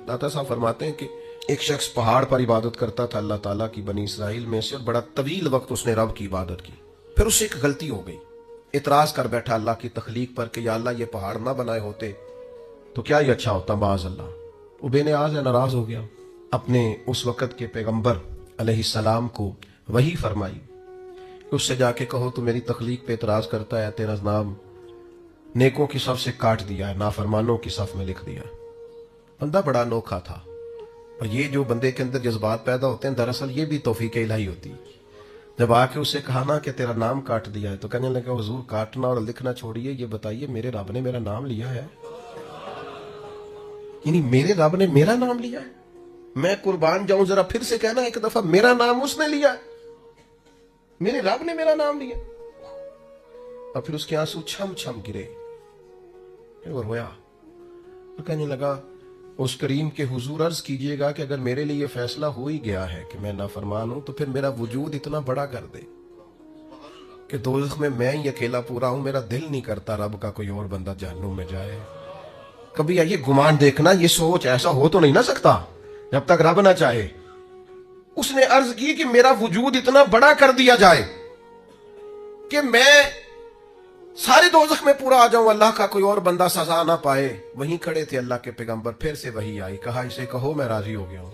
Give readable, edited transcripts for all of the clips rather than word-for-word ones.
داتا صاحب فرماتے ہیں کہ ایک شخص پہاڑ پر عبادت کرتا تھا اللہ تعالیٰ کی بنی اسرائیل میں سے، اور بڑا طویل وقت اس نے رب کی عبادت کی. پھر اس سے ایک غلطی ہو گئی، اعتراض کر بیٹھا اللہ کی تخلیق پر کہ یا اللہ یہ پہاڑ نہ بنائے ہوتے تو کیا یہ اچھا ہوتا. معاذ اللہ، وہ بے نیاز ہے، ناراض ہو گیا. اپنے اس وقت کے پیغمبر علیہ السلام کو وحی فرمائی کہ اس سے جا کے کہو تو میری تخلیق پہ اعتراض کرتا ہے، تیرا نام نیکوں کی صف سے کاٹ دیا ہے، نافرمانوں کی صف میں لکھ دیا. بندہ بڑا انوکھا تھا. اور یہ جو بندے کے اندر جذبات پیدا ہوتے ہیں دراصل یہ بھی توفیق الہی ہوتی ہے. جب آ کے اسے کہا نا کہ تیرا نام کاٹ دیا ہے تو کہنے لگا حضور کاٹنا اور لکھنا چھوڑیے، یہ بتائیے میرے رب نے میرا نام لیا ہے؟ یعنی میرے رب نے میرا نام لیا ہے؟ میں قربان جاؤں، ذرا پھر سے کہنا ایک دفعہ، میرا نام اس نے لیا ہے، میرے رب نے میرا نام لیا. اور پھر اس کے آنسو چھم چھم گرے اور رویا اور کہنے لگا اس کریم کے حضور عرض کیجئے گا کہ اگر میرے لیے فیصلہ ہو ہی گیا ہے کہ میں نافرمان ہوں تو پھر میرا وجود اتنا بڑا کر دے کہ دوزخ میں ہی اکیلا پورا ہوں. میرا دل نہیں کرتا رب کا کوئی اور بندہ جہنم میں جائے. کبھی یہ گمان دیکھنا، یہ سوچ ایسا ہو تو نہیں نہ سکتا جب تک رب نہ چاہے. اس نے عرض کی کہ میرا وجود اتنا بڑا کر دیا جائے کہ میں سارے دوزخ میں پورا آ جاؤں، اللہ کا کوئی اور بندہ سزا نہ پائے. وہیں کھڑے تھے اللہ کے پیغمبر، پھر سے وہی آئی، کہا اسے کہو میں راضی ہو گیا ہوں،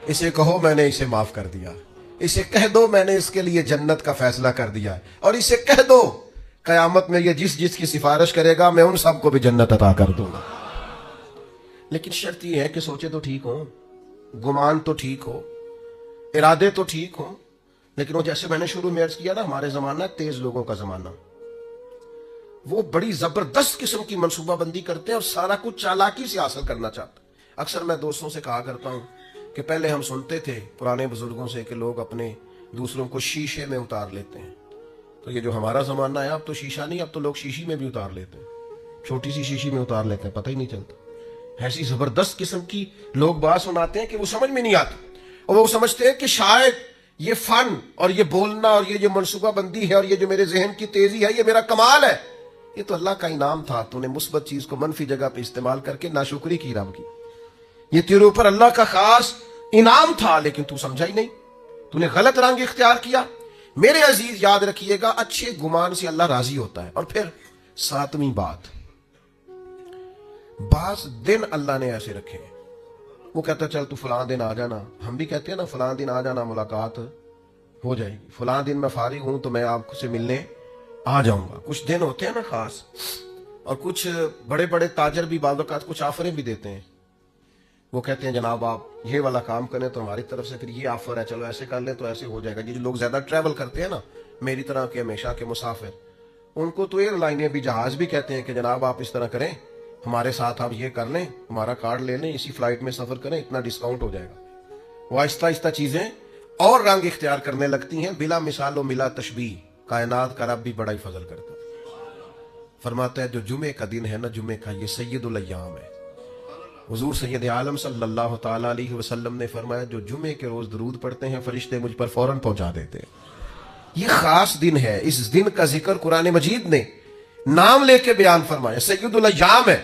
اسے کہو میں نے اسے معاف کر دیا، اسے کہہ دو میں نے اس کے لیے جنت کا فیصلہ کر دیا ہے، اور اسے کہہ دو قیامت میں یہ جس کی سفارش کرے گا میں ان سب کو بھی جنت عطا کر دوں گا. لیکن شرط یہ ہے کہ سوچے تو ٹھیک ہوں، گمان تو ٹھیک ہو، ارادے تو ٹھیک ہوں. لیکن وہ جیسے میں نے شروع میں عرض کیا نا، ہمارے زمانہ تیز لوگوں کا زمانہ، وہ بڑی زبردست قسم کی منصوبہ بندی کرتے ہیں اور سارا کچھ چالاکی سے حاصل کرنا چاہتے ہیں. اکثر میں دوستوں سے کہا کرتا ہوں کہ پہلے ہم سنتے تھے پرانے بزرگوں سے کہ لوگ اپنے دوسروں کو شیشے میں اتار لیتے ہیں. تو یہ جو ہمارا زمانہ ہے اب تو شیشہ نہیں، اب تو لوگ شیشی میں بھی اتار لیتے ہیں، چھوٹی سی شیشی میں اتار لیتے ہیں، پتہ ہی نہیں چلتا. ایسی زبردست قسم کی لوگ بات سناتے ہیں کہ وہ سمجھ میں نہیں آتی، اور وہ سمجھتے ہیں کہ شاید یہ فن اور یہ بولنا اور یہ جو منصوبہ بندی ہے اور یہ جو میرے ذہن کی تیزی ہے یہ میرا کمال ہے. یہ تو اللہ کا انعام تھا، تو نے مثبت چیز کو منفی جگہ پہ استعمال کر کے ناشکری کی رب کی. یہ تیرے اوپر اللہ کا خاص انعام تھا لیکن تو سمجھا ہی نہیں، تو نے غلط رنگ اختیار کیا. میرے عزیز یاد رکھیے گا، اچھے گمان سے اللہ راضی ہوتا ہے. اور پھر ساتویں بات، بعض دن اللہ نے ایسے رکھے ہیں، وہ کہتا چل تو فلاں دن آ جانا. ہم بھی کہتے ہیں نا فلاں دن آ جانا ملاقات ہو جائے گی، فلاں دن میں فارغ ہوں تو میں آپ سے ملنے آ جاؤں گا. کچھ دن ہوتے ہیں نا خاص، اور کچھ بڑے بڑے تاجر بھی بعض اوقات کچھ آفریں بھی دیتے ہیں. وہ کہتے ہیں جناب آپ یہ والا کام کریں تو ہماری طرف سے پھر یہ آفر ہے، چلو ایسے کر لیں تو ایسے ہو جائے گا. یہ جو لوگ زیادہ ٹریول کرتے ہیں نا، میری طرح کے ہمیشہ کے مسافر، ان کو تو ایئر لائنیں بھی جہاز بھی کہتے ہیں کہ جناب آپ اس طرح کریں، ہمارے ساتھ آپ یہ کر لیں، ہمارا کارڈ لے لیں، اسی فلائٹ میں سفر کریں، اتنا ڈسکاؤنٹ ہو جائے گا. وہ آہستہ آہستہ چیزیں اور رنگ اختیار کرنے لگتی ہیں. بلا مثال و ملا تشبیہ کائنات کا رب بھی بڑا ہی فضل کرتا ہے. فرماتا ہے جو جمعے کا دن ہے نا، جمعے کا یہ سید الایام ہے. حضور سید عالم صلی اللہ تعالیٰ علیہ وسلم نے فرمایا جو جمعے کے روز درود پڑھتے ہیں فرشتے مجھ پر فوراً پہنچا دیتے ہیں. یہ خاص دن ہے، اس دن کا ذکر قرآن مجید نے نام لے کے بیان فرمایا، سید الایام ہے.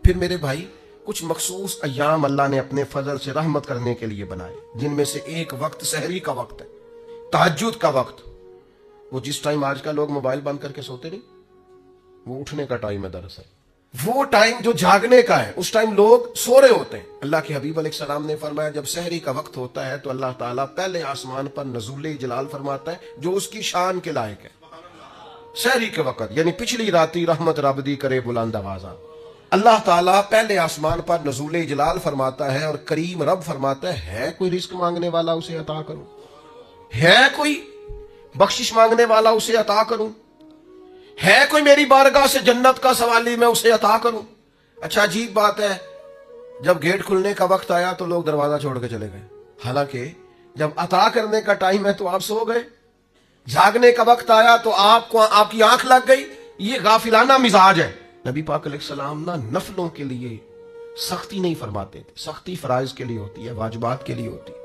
پھر میرے بھائی کچھ مخصوص ایام اللہ نے اپنے فضل سے رحمت کرنے کے لیے بنائے، جن میں سے ایک وقت سحری کا وقت ہے، تہجد کا وقت. وہ جس ٹائم آج کا لوگ موبائل بند کر کے سوتے نہیں، وہ اٹھنے کا ٹائم ہے. دراصل وہ ٹائم جو جاگنے کا ہے، اس ٹائم لوگ سو رہے ہوتے ہیں. اللہ کے حبیب علیہ السلام نے فرمایا جب سحری کا وقت ہوتا ہے تو اللہ تعالیٰ پہلے آسمان پر نزول جلال فرماتا ہے جو اس کی شان کے لائق ہے. سحری کے وقت یعنی پچھلی راتی رحمت رب دی کرے بلند آوازاں، اللہ تعالیٰ پہلے آسمان پر نزول جلال فرماتا ہے اور کریم رب فرماتا ہے کوئی رزق مانگنے والا اسے عطا کروں، ہے کوئی بخشش مانگنے والا اسے عطا کروں، ہے کوئی میری بارگاہ سے جنت کا سوالی میں اسے عطا کروں. اچھا عجیب بات ہے، جب گیٹ کھلنے کا وقت آیا تو لوگ دروازہ چھوڑ کے چلے گئے، حالانکہ جب عطا کرنے کا ٹائم ہے تو آپ سو گئے. جاگنے کا وقت آیا تو آپ کی آنکھ لگ گئی. یہ غافلانہ مزاج ہے. نبی پاک علیہ السلام نا نفلوں کے لیے سختی نہیں فرماتے تھے، سختی فرائض کے لیے ہوتی ہے، واجبات کے لیے ہوتی ہے.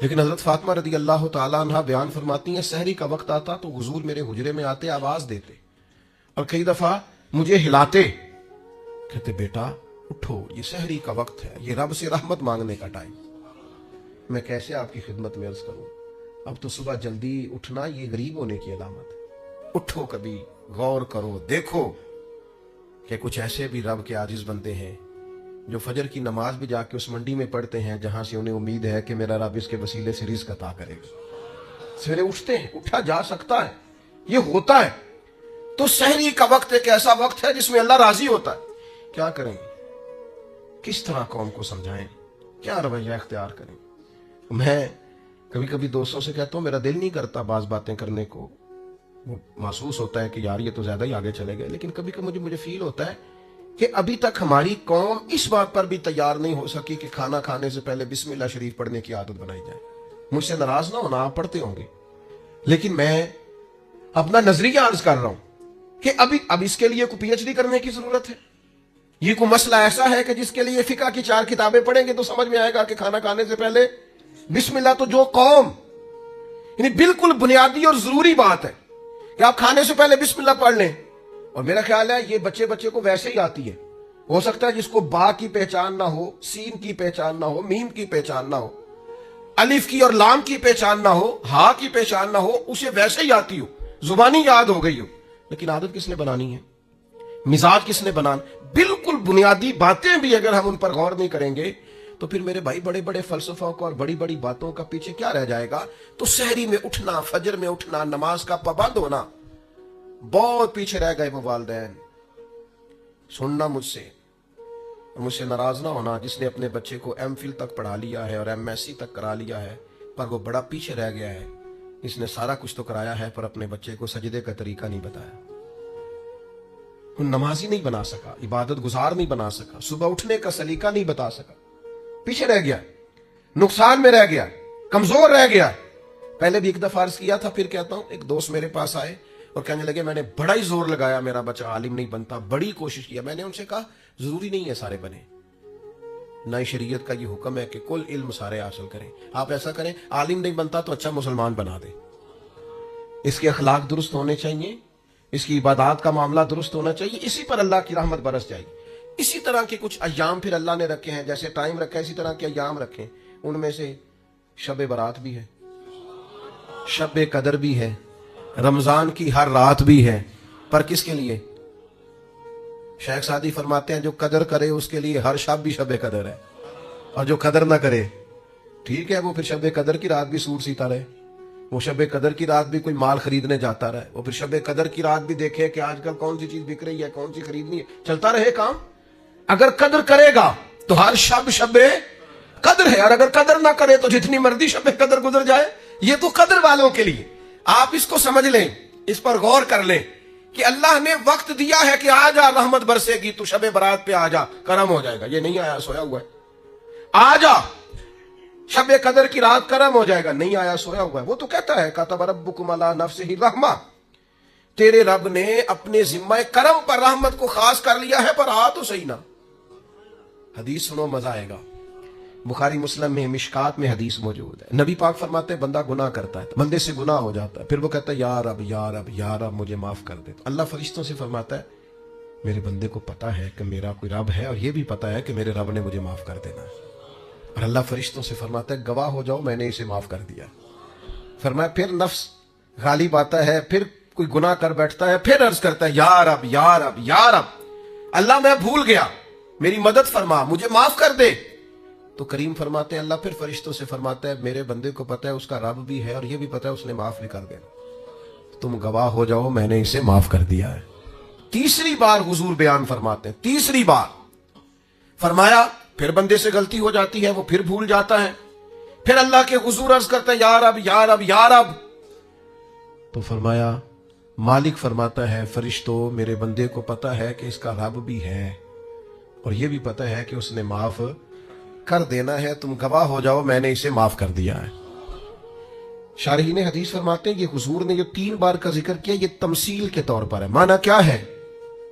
لیکن حضرت فاطمہ رضی اللہ تعالیٰ عنہ بیان فرماتی ہیں سحری کا وقت آتا تو حضور میرے حجرے میں آتے، آواز دیتے اور کئی دفعہ مجھے ہلاتے، کہتے بیٹا اٹھو، یہ سحری کا وقت ہے، یہ رب سے رحمت مانگنے کا ٹائم۔ میں کیسے آپ کی خدمت میں عرض کروں، اب تو صبح جلدی اٹھنا یہ غریب ہونے کی علامت ہے۔ اٹھو، کبھی غور کرو، دیکھو کہ کچھ ایسے بھی رب کے عاجز بندے ہیں جو فجر کی نماز بھی جا کے اس منڈی میں پڑھتے ہیں جہاں سے انہیں امید ہے کہ میرا رب اس کے وسیلے سے رزق عطا کرے گا۔ سویرے اٹھتے ہیں، اٹھا جا سکتا ہے، یہ ہوتا ہے۔ تو سحری کا وقت ایک ایسا وقت ہے جس میں اللہ راضی ہوتا ہے۔ کیا کریں، کس طرح قوم کو سمجھائیں، کیا رویہ اختیار کریں؟ میں کبھی کبھی دوستوں سے کہتا ہوں میرا دل نہیں کرتا بعض باتیں کرنے کو، وہ محسوس ہوتا ہے کہ یار یہ تو زیادہ ہی آگے چلے گئے، لیکن کبھی کبھی مجھے فیل ہوتا ہے کہ ابھی تک ہماری قوم اس بات پر بھی تیار نہیں ہو سکی کہ کھانا کھانے سے پہلے بسم اللہ شریف پڑھنے کی عادت بنائی جائے۔ مجھ سے ناراض نہ ہونا، آپ پڑھتے ہوں گے، لیکن میں اپنا نظریہ عرض کر رہا ہوں کہ اب اس کے لیے کوئی پی ایچ ڈی کرنے کی ضرورت ہے؟ یہ کوئی مسئلہ ایسا ہے کہ جس کے لیے فقہ کی 4 کتابیں پڑھیں گے تو سمجھ میں آئے گا کہ کھانا کھانے سے پہلے بسم اللہ؟ تو جو قوم، یعنی بالکل بنیادی اور ضروری بات ہے کہ آپ کھانے سے پہلے بسم اللہ پڑھ لیں، اور میرا خیال ہے یہ بچے کو ویسے ہی آتی ہے۔ ہو سکتا ہے جس کو با کی پہچان نہ ہو، سین کی پہچان نہ ہو، میم کی پہچان نہ ہو، الف کی اور لام کی پہچان نہ ہو، ہا کی پہچان نہ ہو، اسے ویسے ہی آتی ہو، زبانی یاد ہو گئی ہو، لیکن عادت کس نے بنانی ہے؟ مزاج کس نے بنانا؟ بالکل بنیادی باتیں بھی اگر ہم ان پر غور نہیں کریں گے تو پھر میرے بھائی بڑے بڑے فلسفوں کو اور بڑی بڑی باتوں کا پیچھے کیا رہ جائے گا؟ تو سحری میں اٹھنا، فجر میں اٹھنا، نماز کا پابند ہونا، بہت پیچھے رہ گئے وہ والدین۔ سننا مجھ سے، مجھ سے ناراض نہ ہونا، جس نے اپنے بچے کو ایم فل تک پڑھا لیا ہے اور ایم ایس سی تک کرا لیا ہے پر وہ بڑا پیچھے رہ گیا ہے۔ اس نے سارا کچھ تو کرایا ہے پر اپنے بچے کو سجدے کا طریقہ نہیں بتایا، نمازی نہیں بنا سکا، عبادت گزار نہیں بنا سکا، صبح اٹھنے کا سلیقہ نہیں بتا سکا، پیچھے رہ گیا، نقصان میں رہ گیا، کمزور رہ گیا۔ پہلے بھی ایک دفعہ عرض کیا تھا، پھر کہتا ہوں، ایک دوست میرے پاس آئے اور کہنے لگے میں نے بڑا ہی زور لگایا میرا بچہ عالم نہیں بنتا، بڑی کوشش کیا۔ میں نے ان سے کہا ضروری نہیں ہے سارے بنے، نہ شریعت کا یہ حکم ہے کہ کل علم سارے حاصل کریں۔ آپ ایسا کریں، عالم نہیں بنتا تو اچھا مسلمان بنا دیں، اس کے اخلاق درست ہونے چاہیے، اس کی عبادات کا معاملہ درست ہونا چاہیے، اسی پر اللہ کی رحمت برس جائے گی۔ اسی طرح کے کچھ ایام پھر اللہ نے رکھے ہیں، جیسے ٹائم رکھا ہے اسی طرح کے ایام رکھے ہیں۔ ان میں سے شب برات بھی ہے، شب قدر بھی ہے، رمضان کی ہر رات بھی ہے، پر کس کے لیے؟ شیخ سعدی فرماتے ہیں جو قدر کرے اس کے لیے ہر شب بھی شب قدر ہے، اور جو قدر نہ کرے ٹھیک ہے وہ پھر شب قدر کی رات بھی سوٹ سیتا رہے، وہ شب قدر کی رات بھی کوئی مال خریدنے جاتا رہے، وہ پھر شب قدر کی رات بھی دیکھے کہ آج کل کون سی چیز بک رہی ہے، کون سی خریدنی ہے، چلتا رہے کام۔ اگر قدر کرے گا تو ہر شب شب قدر ہے، اور اگر قدر نہ کرے تو جتنی مرضی شب قدر گزر جائے۔ یہ تو قدر والوں کے لیے، آپ اس کو سمجھ لیں، اس پر غور کر لیں کہ اللہ نے وقت دیا ہے کہ آ جا رحمت برسے گی، تو شب برات پہ آ جا کرم ہو جائے گا۔ یہ نہیں آیا سویا ہوا ہے، آ جا شب قدر کی رات کرم ہو جائے گا، نہیں آیا سویا ہوا ہے۔ وہ تو کہتا ہے کتب ربکم علی نفسہ الرحمہ، تیرے رب نے اپنے ذمہ کرم پر رحمت کو خاص کر لیا ہے، پر آ تو صحیح نا۔ حدیث سنو مزہ آئے گا، بخاری مسلم میں مشکات میں حدیث موجود ہے۔ نبی پاک فرماتے ہیں بندہ گناہ کرتا ہے، بندے سے گناہ ہو جاتا ہے، پھر وہ کہتا ہے یا رب یا رب یا رب مجھے معاف کر دے۔ اللہ فرشتوں سے فرماتا ہے میرے بندے کو پتا ہے کہ میرا کوئی رب ہے، اور یہ بھی پتا ہے کہ میرے رب نے مجھے معاف کر دینا ہے، اور اللہ فرشتوں سے فرماتا ہے گواہ ہو جاؤ میں نے اسے معاف کر دیا۔ فرمایا پھر نفس غالب آتا ہے، پھر کوئی گناہ کر بیٹھتا ہے، پھر عرض کرتا ہے یا رب یا رب یا رب، اللہ میں بھول گیا میری مدد فرما، مجھے معاف کر دے۔ تو کریم فرماتے ہیں اللہ پھر فرشتوں سے فرماتا ہے میرے بندے کو پتا ہے اس کا رب بھی ہے، اور یہ بھی پتا ہے اس نے معاف بھی کر دینا، تم گواہ ہو جاؤ میں نے اسے معاف کر دیا ہے۔ تیسری بار حضور بیان فرماتے ہیں، تیسری بار فرمایا پھر بندے سے غلطی ہو جاتی ہے، وہ پھر بھول جاتا ہے، پھر اللہ کے حضور عرض کرتا ہے یا رب یا رب یا رب۔ تو فرمایا مالک فرماتا ہے فرشتوں میرے بندے کو پتا ہے کہ اس کا رب بھی ہے، اور یہ بھی پتا ہے کہ اس نے معاف کر دینا ہے، تم گواہ ہو جاؤ میں نے اسے معاف کر دیا ہے۔ شارحین حدیث فرماتے ہیں یہ حضور نے جو 3 بار کا ذکر کیا یہ تمثیل کے طور پر ہے، معنی کیا ہے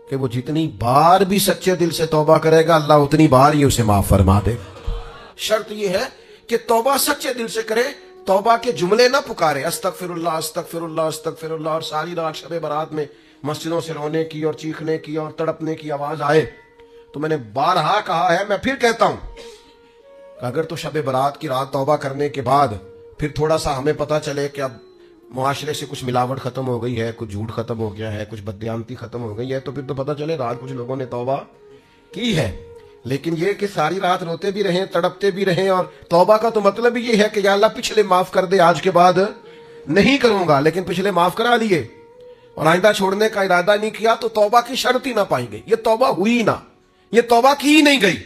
کہ وہ جتنی بار بھی سچے دل سے توبہ کرے گا اللہ اتنی بار ہی اسے معاف فرما دے گا۔ شرط یہ ہے کہ توبہ سچے دل سے کرے، توبہ کے جملے نہ پکارے استغفر اللہ استغفر اللہ استغفر اللہ، اور ساری رات شب برات میں مسجدوں سے رونے کی اور چیخنے کی اور تڑپنے کی آواز آئے تو میں نے بارہا کہا ہے, میں پھر کہتا ہوں کہ اگر تو شب برات کی رات توبہ کرنے کے بعد پھر تھوڑا سا ہمیں پتا چلے کہ اب معاشرے سے کچھ ملاوٹ ختم ہو گئی ہے, کچھ جھوٹ ختم ہو گیا ہے, کچھ بددیانتی ختم ہو گئی ہے, تو پھر تو پتا چلے رات کچھ لوگوں نے توبہ کی ہے. لیکن یہ کہ ساری رات روتے بھی رہیں, تڑپتے بھی رہیں, اور توبہ کا تو مطلب یہ ہے کہ یا اللہ پچھلے معاف کر دے, آج کے بعد نہیں کروں گا, لیکن پچھلے معاف کرا لیے اور آئندہ چھوڑنے کا ارادہ نہیں کیا تو توبہ کی شرط ہی نہ پائیں گے, یہ توبہ ہوئی نہ, یہ توبہ کی ہی نہیں گئی.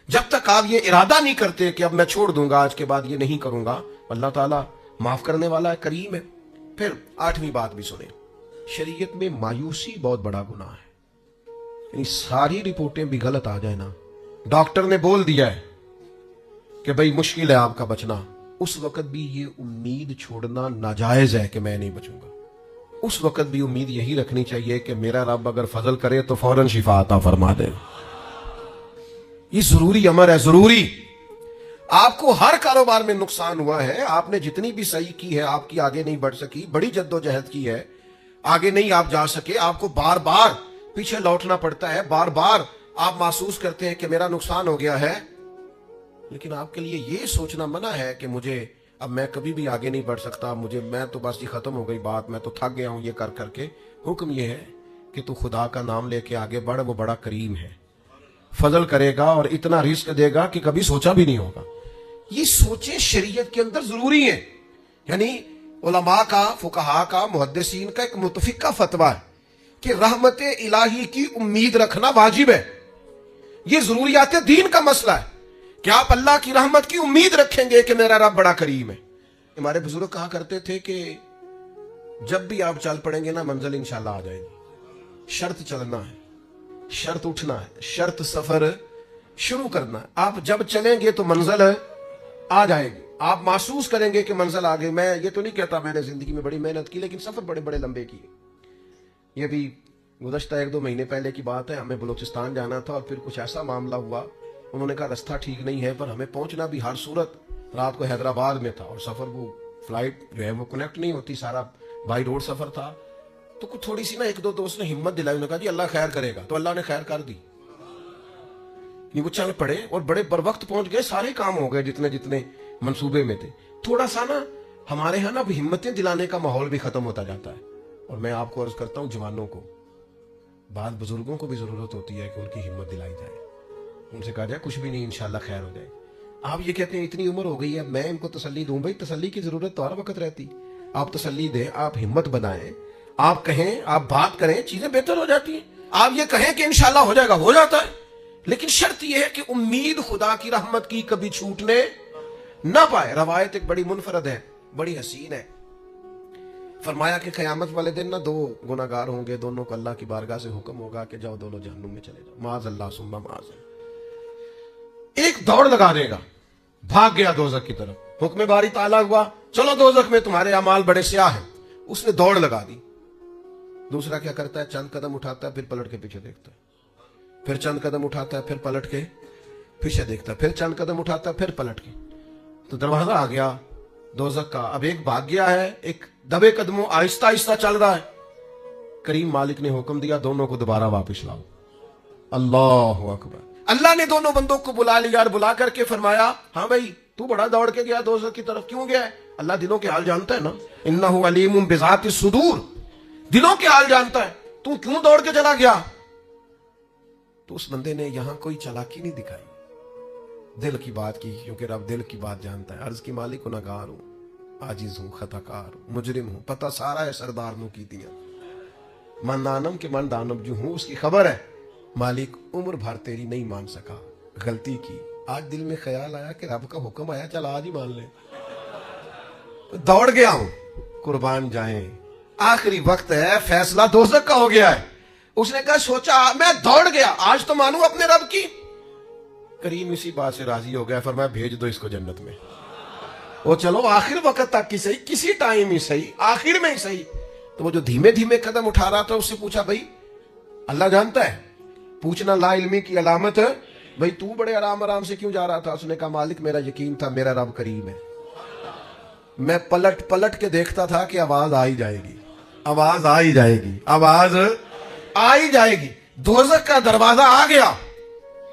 جب تک آپ یہ ارادہ نہیں کرتے کہ اب میں چھوڑ دوں گا, آج کے بعد یہ نہیں کروں گا, اللہ تعالیٰ معاف کرنے والا ہے, کریم ہے. پھر 8ویں بات بھی سنیں, شریعت میں مایوسی بہت بڑا گناہ ہے. یعنی ساری رپورٹیں بھی غلط آ جائیں نا, ڈاکٹر نے بول دیا ہے کہ بھئی مشکل ہے آپ کا بچنا, اس وقت بھی یہ امید چھوڑنا ناجائز ہے کہ میں نہیں بچوں گا. اس وقت بھی امید یہی رکھنی چاہیے کہ میرا رب اگر فضل کرے تو فوراً شفا عطا فرما دے. یہ ضروری امر ہے, ضروری. آپ کو ہر کاروبار میں نقصان ہوا ہے, آپ نے جتنی بھی صحیح کی ہے آپ کی آگے نہیں بڑھ سکی, بڑی جد و جہد کی ہے, آگے نہیں آپ جا سکے, آپ کو بار بار پیچھے لوٹنا پڑتا ہے, بار بار آپ محسوس کرتے ہیں کہ میرا نقصان ہو گیا ہے, لیکن آپ کے لیے یہ سوچنا منع ہے کہ مجھے اب میں کبھی بھی آگے نہیں بڑھ سکتا, میں تو بس یہ ختم ہو گئی بات, میں تو تھک گیا ہوں یہ کر کر کے. حکم یہ ہے کہ تو خدا کا نام لے کے آگے بڑھ, وہ بڑا کریم ہے, فضل کرے گا اور اتنا رزق دے گا کہ کبھی سوچا بھی نہیں ہوگا. یہ سوچیں شریعت کے اندر ضروری ہے. یعنی علماء کا, فقہاء کا, محدثین کا ایک متفقہ فتویٰ ہے کہ رحمت الہی کی امید رکھنا واجب ہے. یہ ضروریات دین کا مسئلہ ہے کہ آپ اللہ کی رحمت کی امید رکھیں گے کہ میرا رب بڑا کریم ہے. ہمارے بزرگ کہا کرتے تھے کہ جب بھی آپ چل پڑیں گے نا منزل انشاءاللہ آ جائے گی. شرط چلنا ہے, شرط اٹھنا ہے, شرط سفر شروع کرنا ہے. آپ جب چلیں گے تو منزل آ جائے گی, آپ محسوس کریں گے کہ منزل آ گئی. میں یہ تو نہیں کہتا میں نے زندگی میں بڑی محنت کی, لیکن سفر بڑے بڑے لمبے کیے. یہ بھی گزشتہ 1-2 مہینے پہلے کی بات ہے, ہمیں بلوچستان جانا تھا اور پھر کچھ ایسا معاملہ ہوا, انہوں نے کہا رستہ ٹھیک نہیں ہے, پر ہمیں پہنچنا بھی ہر صورت. رات کو حیدرآباد میں تھا اور سفر وہ فلائٹ جو ہے وہ کنیکٹ نہیں ہوتی, سارا بائی روڈ سفر تھا. تو کچھ تھوڑی سی نا 1-2 دوست نے ہمت دلائی, انہوں نے کہا جی اللہ خیر کرے گا, تو اللہ نے خیر کر دی. یہ وہ چل پڑے اور بڑے بر وقت پہنچ گئے, سارے کام ہو گئے جتنے جتنے منصوبے میں تھے. تھوڑا سا نا ہمارے ہاں نا ہمتیں دلانے کا ماحول بھی ختم ہوتا جاتا ہے. اور میں آپ کو عرض کرتا ہوں جوانوں کو, بعض بزرگوں کو بھی ضرورت ہوتی ہے کہ ان کی ہمت دلائی جائے, ان سے کہا جائے کچھ بھی نہیں انشاءاللہ خیر ہو جائے. آپ یہ کہتے ہیں اتنی عمر ہو گئی ہے, میں ان کو تسلی دوں. بھائی تسلی کی ضرورت تو ہر وقت رہتی, آپ تسلی دیں, آپ ہمت بنائیں, آپ کہیں, آپ بات کریں, چیزیں بہتر ہو جاتی ہیں. آپ یہ کہیں کہ انشاءاللہ ہو جائے گا, ہو جاتا ہے, لیکن شرط یہ ہے کہ امید خدا کی رحمت کی کبھی چھوٹنے نہ پائے. روایت ایک بڑی منفرد ہے, بڑی حسین ہے. فرمایا کہ قیامت والے دن نہ 2 گناہگار ہوں گے, دونوں کو اللہ کی بارگاہ سے حکم ہوگا کہ جاؤ دونوں جہنم میں چلے جاؤ, معاذ اللہ ثم معاذ اللہ. ایک دوڑ لگا دے گا, بھاگ گیا دوزخ کی طرف, حکم باری تعالیٰ ہوا چلو دوزخ میں تمہارے اعمال بڑے سیاہ ہیں, اس نے دوڑ لگا دی. دوسرا کیا کرتا ہے, چند قدم اٹھاتا ہے, پھر پلٹ کے پیچھے دیکھتا ہے, پھر چند قدم اٹھاتا ہے, پھر پلٹ کے پیچھے دیکھتا ہے, پھر چند قدم اٹھاتا ہے, پھر پلٹ کے. تو دروازہ آ گیا دوزخ کا. اب ایک بھاگ گیا ہے, ایک دبے قدموں آہستہ آہستہ چل رہا ہے. کریم مالک نے حکم دیا دونوں کو دوبارہ واپس لاؤ. اللہ اکبر. اللہ نے دونوں بندوں کو بلا لیا اور بلا کر کے فرمایا ہاں بھائی تو بڑا دوڑ کے گیا دوزخ کی طرف, کیوں گیا ہے؟ اللہ دلوں کے حال جانتا ہے نا, انہ علیم بذات الصدور, دلوں کے حال جانتا ہے. تو کیوں دوڑ کے چلا گیا؟ تو اس بندے نے یہاں کوئی چالاکی نہیں دکھائی, دل کی بات کی, کیونکہ رب دل کی بات جانتا ہے. عرض کی مالک گناہگار ہوں, عاجز ہوں, خطا کار ہوں, مجرم ہوں, پتہ سارا ہے سردار نو کی دیا, من دانم کے من دانم جو ہوں اس کی خبر ہے. مالک عمر بھر تیری نہیں مان سکا, غلطی کی, آج دل میں خیال آیا کہ رب کا حکم آیا چل آج ہی مان لے, دوڑ گیا ہوں, قربان جائیں آخری وقت ہے, فیصلہ دوزخ کا ہو گیا ہے. اس نے کہا سوچا میں دوڑ گیا, آج تو مانوں اپنے رب کی. کریم اسی بات سے راضی ہو گیا, فرمایا بھیج دو اس کو جنت میں. وہ چلو آخر وقت تک کی صحیح, کسی ٹائم ہی صحیح, آخر میں ہی صحیح. تو وہ جو دھیمے دھیمے قدم اٹھا رہا تھا اس سے پوچھا بھائی اللہ جانتا ہے, پوچھنا لا علمی کی علامت, بھائی تو بڑے آرام آرام سے کیوں جا رہا تھا؟ اس نے کہا مالک میرا یقین تھا میرا رب کریم ہے, میں پلٹ پلٹ کے دیکھتا تھا کہ آواز آ ہی جائے گی, آواز آ ہی جائے گی, آواز آ ہی جائے گی. دوزخ کا دروازہ آ گیا,